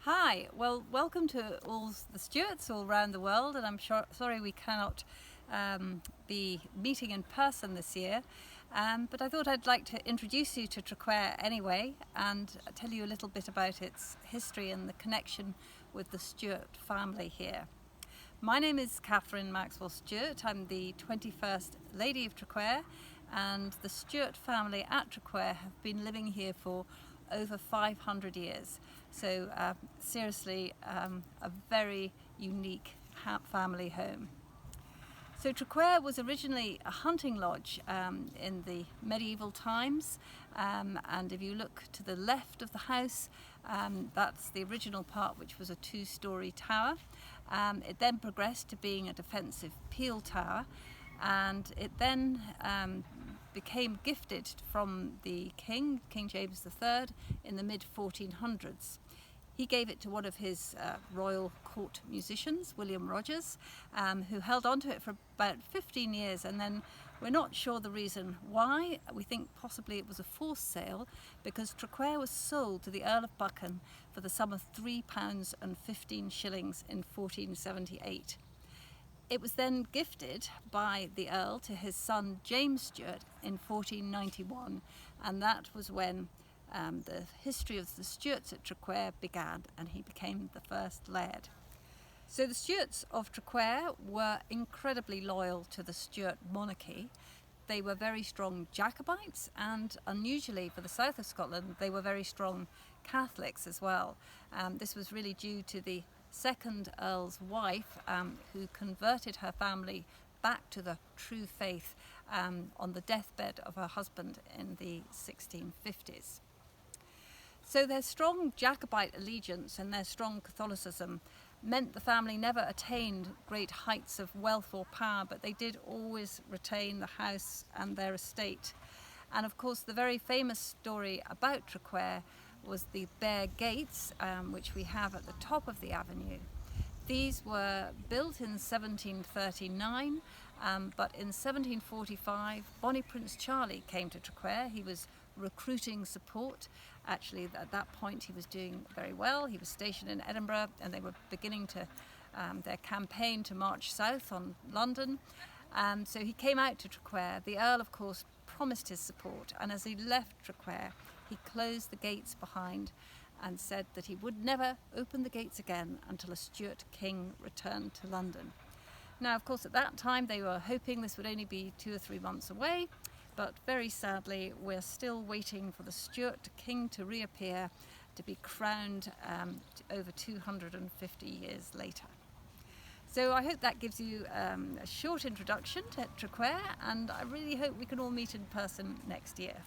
Hi, well, welcome to all the Stewarts all around the world, and I'm sorry we cannot be meeting in person this year, but I thought I'd like to introduce you to Traquair anyway and tell you a little bit about its history and the connection with the Stuart family here. My name is Catherine Maxwell-Stuart. I'm the 21st Lady of Traquair, and the Stuart family at Traquair have been living here for over 500 years. So seriously, a very unique family home. So Traquair was originally a hunting lodge in the medieval times, and if you look to the left of the house, that's the original part, which was a two-storey tower. It then progressed to being a defensive peel tower, and it then became gifted from the King James III, in the mid-1400s. He gave it to one of his royal court musicians, William Rogers, who held on to it for about 15 years, and then we're not sure the reason why. We think possibly it was a forced sale, because Traquair was sold to the Earl of Buchan for the sum of £3 and 15 shillings in 1478. It was then gifted by the Earl to his son James Stuart in 1491, and that was when the history of the Stewarts at Traquair began, and he became the first laird. So the Stewarts of Traquair were incredibly loyal to the Stuart monarchy. They were very strong Jacobites, and unusually for the south of Scotland, they were very strong Catholics as well. This was really due to the second Earl's wife, who converted her family back to the true faith on the deathbed of her husband in the 1650s. So their strong Jacobite allegiance and their strong Catholicism meant the family never attained great heights of wealth or power, but they did always retain the house and their estate. And of course, the very famous story about Traquair was the Bare Gates, which we have at the top of the avenue. These were built in 1739, but in 1745, Bonnie Prince Charlie came to Traquair. He was recruiting support. Actually, at that point, he was doing very well. He was stationed in Edinburgh, and they were beginning to their campaign to march south on London. So he came out to Traquair. The Earl, of course, promised his support, and as he left Traquair, he closed the gates behind and said that he would never open the gates again until a Stuart king returned to London. Now, of course, at that time they were hoping this would only be 2 or 3 months away, but very sadly we're still waiting for the Stuart king to reappear, to be crowned over 250 years later. So I hope that gives you a short introduction to Traquair, and I really hope we can all meet in person next year.